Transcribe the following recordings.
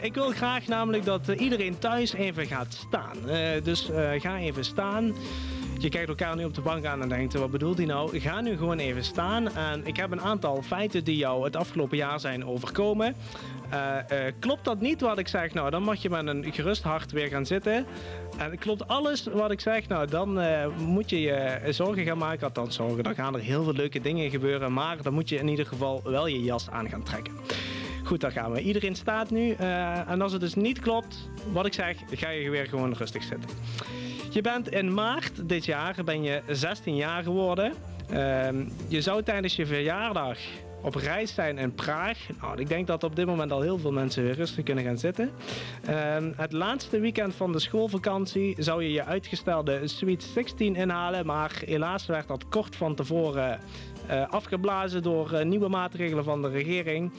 Ik wil graag namelijk dat iedereen thuis even gaat staan. Dus ga even staan. Je kijkt elkaar nu op de bank aan en denkt, wat bedoelt hij nou? Ga nu gewoon even staan. En ik heb een aantal feiten die jou het afgelopen jaar zijn overkomen. Klopt dat niet wat ik zeg? Nou, dan mag je met een gerust hart weer gaan zitten. En klopt alles wat ik zeg? Nou, dan moet je je zorgen gaan maken. Althans zorgen, dan gaan er heel veel leuke dingen gebeuren. Maar dan moet je in ieder geval wel je jas aan gaan trekken. Goed, daar gaan we. Iedereen staat nu. En als het dus niet klopt, wat ik zeg, ga je weer gewoon rustig zitten. Je bent in maart dit jaar 16 jaar geworden. Je zou tijdens je verjaardag op reis zijn in Praag. Nou, ik denk dat op dit moment al heel veel mensen weer rustig kunnen gaan zitten. Het laatste weekend van de schoolvakantie zou je je uitgestelde Sweet 16 inhalen. Maar helaas werd dat kort van tevoren afgeblazen door nieuwe maatregelen van de regering.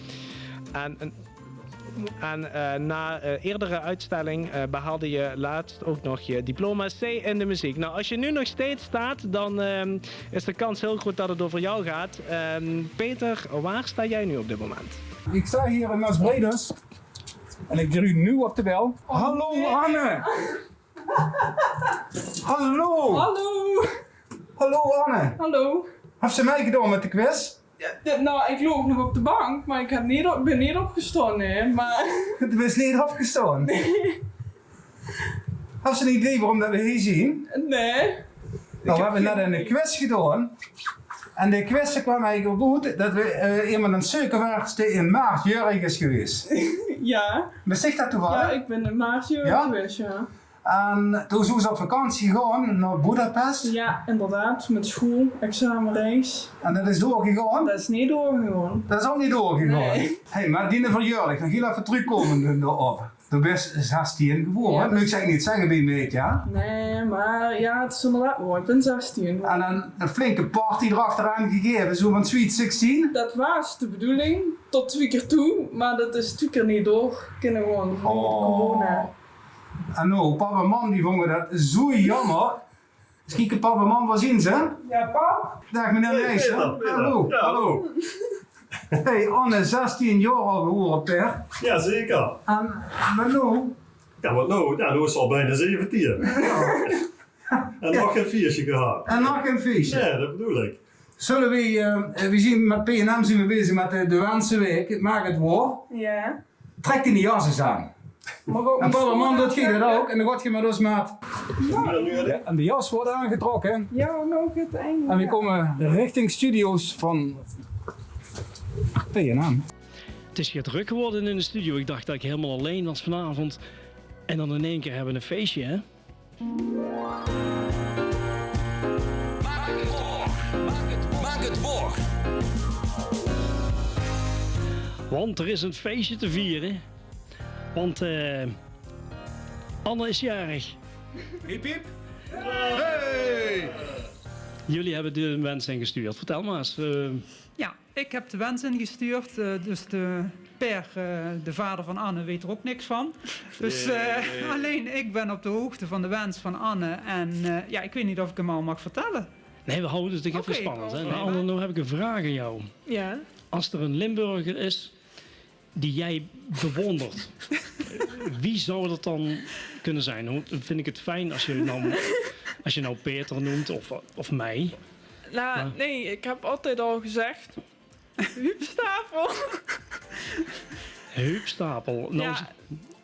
En na eerdere uitstelling behaalde je laatst ook nog je diploma C in de muziek. Nou, als je nu nog steeds staat, dan is de kans heel groot dat het over jou gaat. Peter, waar sta jij nu op dit moment? Ik sta hier in Maasbreders en ik druk nu op de bel. Hallo Anne! Hallo! Hallo! Hallo Anne! Hallo! Heeft ze mij gedaan met de quiz? Ja, nou, ik loop nog op de bank, maar ik ben niet opgestaan, hè. Maar... Het is niet afgestaan. Nee. Heeft ze een idee waarom dat we hier zien? Nee. Nou, we hebben net een quiz gedaan. En de quiz kwam eigenlijk op goed dat we iemand een suikerwerkste in maart jarig is geweest. Ja. Beseft dat toevallig? Ja, ik ben in maart geweest, ja. En toen zijn ze op vakantie gegaan naar Budapest. Ja, inderdaad. Met school, examenreis. En dat is doorgegaan? Dat is niet doorgegaan. Dat is ook niet doorgegaan. Nee. Hey, maar die verjaardag, nog heel even terugkomen erop. Du bent 16 geboren, Ja, nu ik zeg niet zeggen bij me, ja? Nee, maar ja, het is inderdaad waar. Ik ben 16. En een flinke party erachteraan gegeven, zo van Sweet 16. Dat was de bedoeling, tot 2 keer toe, maar dat is 2 keer niet door. Kunnen gewoon voor corona. En nou, papa en mam die vonden dat zo jammer. Misschien papa en mam wel zien ze? Ja, pap? Dag meneer Nijssen. Hallo. Ja, hallo. Hey Anne, 16 jaar al geworden per. Ja, zeker. En maar nou? Ja, wat nou? Ja, nu is het al bijna 17. En nog geen feestje gehad. En nog een feestje. Ja, dat bedoel ik. Zullen we zien met P&M zijn we bezig met de Wensenweek. Maak het waar. Ja. Trek die jas eens aan. En papa en mam doet je dat ook. En dan gaat je met ons maat. Ja, en de jas wordt aangetrokken. Ja, nog het einde. En we komen richting studio's van P&M. Het is hier druk geworden in de studio. Ik dacht dat ik helemaal alleen was vanavond. En dan in één keer hebben we een feestje, hè? Maak het voor. Want er is een feestje te vieren. Want Anne is jarig. Piep piep. Jullie hebben de wens ingestuurd. Vertel maar eens. Ja, ik heb de wens ingestuurd. Dus Per, de vader van Anne, weet er ook niks van. Dus alleen ik ben op de hoogte van de wens van Anne. En ja, ik weet niet of ik hem al mag vertellen. Nee, we houden het toch even Oké, spannend. Hè? prima. Nou, Anne, nou heb ik een vraag aan jou. Ja. Als er een Limburger is die jij bewondert, wie zou dat dan kunnen zijn? Dan vind ik het fijn als je nou Peter noemt of mij. Nou, Ja. nee, ik heb altijd al gezegd. Huub Stapel. Huub Stapel. Nou,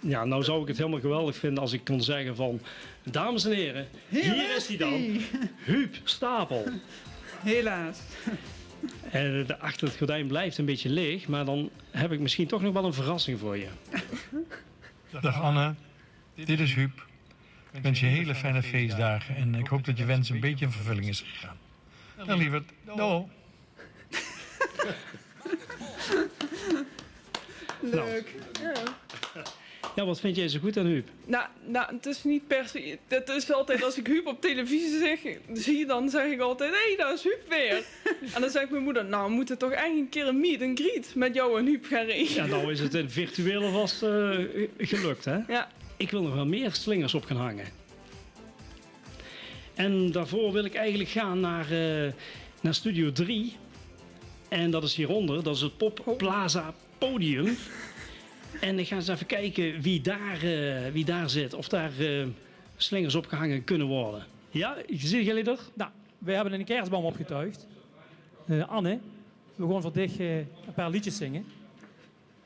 Ja. nou zou ik het helemaal geweldig vinden als ik kon zeggen van... Dames en heren, hier is hij dan. Huub Stapel. Helaas. En achter het gordijn blijft een beetje leeg, maar dan heb ik misschien toch nog wel een verrassing voor je. Dag Anne, dit is Huub. Ik wens je hele fijne feestdagen en ik hoop dat je wens een beetje in vervulling is gegaan. Nou lieverd, doei. Leuk. Ja. Ja, wat vind jij zo goed aan Huub? Nou, het is niet per se. Het is altijd als ik Huub op televisie zie, dan zeg ik altijd: hé, daar is Huub weer. En dan zegt mijn moeder: nou, we moeten toch echt een keer een meet and greet met jou en Huub gaan regelen. Ja, nou is het in virtuele vast gelukt, hè? Ja. Ik wil nog wel meer slingers op gaan hangen. En daarvoor wil ik eigenlijk gaan naar Studio 3. En dat is hieronder, dat is het Pop Plaza Podium. En ik ga eens even kijken wie daar zit. Of daar slingers opgehangen kunnen worden. Ja, zien jullie er? Nou, we hebben een kerstboom opgetuigd. Anne, we gaan voor dich een paar liedjes zingen.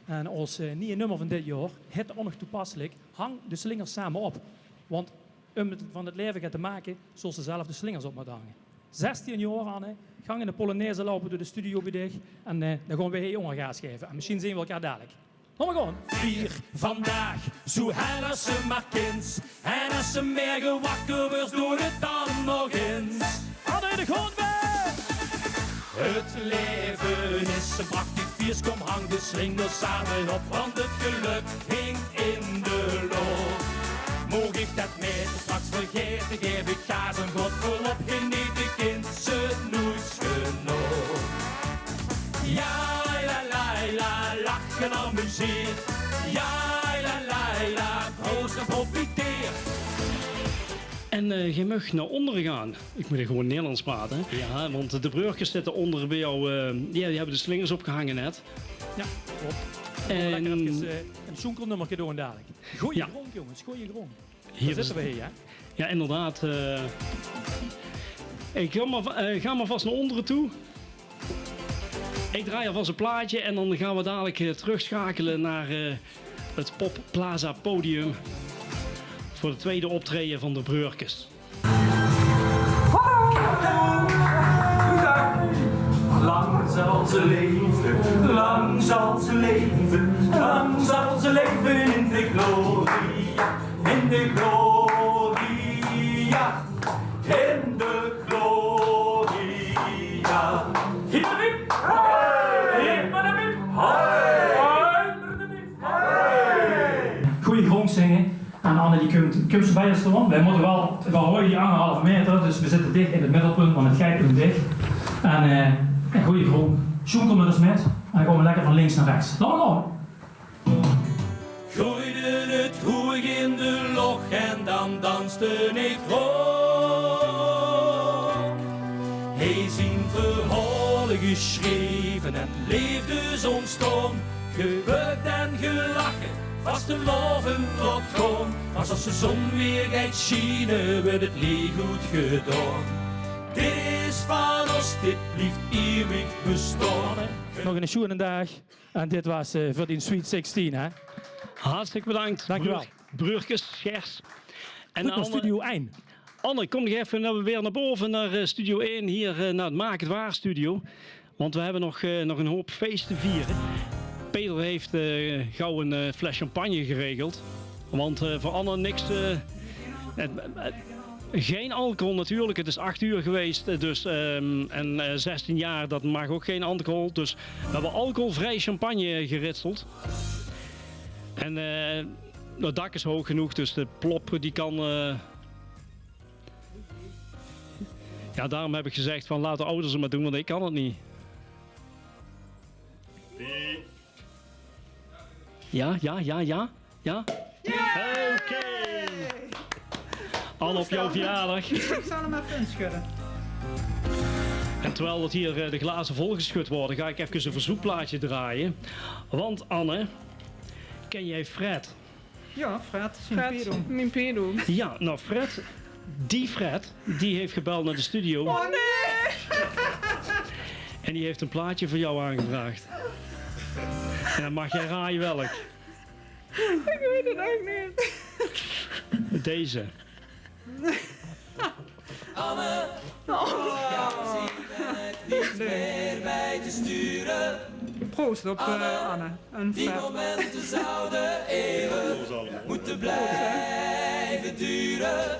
En als nieuwe nummer van dit jaar, het onnig toepasselijk, hang de slingers samen op. Want om het van het leven te maken, zullen ze zelf de slingers op moeten hangen. 16 jaar, Anne, gang in de Polonaise lopen door de studio bij dich. En dan gaan we jongen gas geven. En misschien zien we elkaar dadelijk. Kom maar gewoon. Vier vandaag, zo hel als ze maar kind. En als ze meer wakker wordt, doe het dan nog eens. Anne, de grond weg! Het leven is een prachtig viers, kom hang de slingers samen op, want het geluk hing in de lucht. Moog ik dat met straks vergeten, geef ik gaas en God volop, geniet de kind ze nooit genoeg. Ja, la la la, lachen amuseer. Ja, la la la, proost en profiteer. En je mag naar onderen gaan. Ik moet er gewoon Nederlands praten. Ja, want de breurtjes zitten onder bij jou. Die hebben de slingers opgehangen net. Ja, klopt. En Lekker even een zoenkelnummertje doen dadelijk. Goeie Ja. grond, jongens, goeie grond. hier Daar zitten we hier, hè? Ja, inderdaad. Ik ga maar vast naar onderen toe. Ik draai alvast een plaatje en dan gaan we dadelijk terugschakelen naar het Pop Plaza podium. Voor de tweede optreden van de Breurkes. Lang zal ze leven, lang zal ze leven, lang zal ze leven in de gloria, in de gloria, in de gloria. Hippie, Goeie grond zingen. En Anne die komt zo bij ons staan. Wij moeten wel gooien die 1,5 meter, dus we zitten dicht in het middelpunt, want het gijpunt dicht. En goeie grond. Zoenkel met ons met. En dan gaan we lekker van links naar rechts. Laat maar gaan. Gooide het hoeg in de log en dan danste ik ook. Hij zien verhalen geschreven en leefde zo'n storm. Gebukt en gelachen, vast te loven wat gewoon. Maar als de zon weer gaat schijnen, wordt het niet goed gedaan. Dit is van ons, dit blijft eeuwig bestaan. Nog een schoenen dag. En dit was voor die Sweet 16, hè? Hartstikke bedankt. Dankjewel. Breurkes, Gers. En Goed naar Studio 1. Anne, kom nog even weer naar boven naar Studio 1, hier naar het Maak het Waar studio. Want we hebben nog een hoop feest te vieren. Peter heeft gauw een fles champagne geregeld. Want voor Anne niks... geen alcohol natuurlijk, het is 8 uur geweest. Dus, en 16 jaar, dat mag ook geen alcohol. Dus we hebben alcoholvrij champagne geritseld. En het dak is hoog genoeg, dus de plop die kan... Ja, daarom heb ik gezegd van laat de ouders het maar doen, want ik kan het niet. Ja? Oké. Anne op jouw verjaardag. Ik zal hem even inschudden. En terwijl dat hier de glazen volgeschud worden, ga ik even een verzoekplaatje draaien. Want Anne, ken jij Fred? Ja, Fred, Fred, mijn pedo. Ja, nou Fred, die heeft gebeld naar de studio. Oh nee! En die heeft een plaatje voor jou aangevraagd. En dan mag jij raaien welk. Ik weet het ook niet. Deze. Anne, ja, zie het niet meer bij te sturen. Proost op Anne. En Die Fred. momenten zouden eeuwig moeten blijven duren.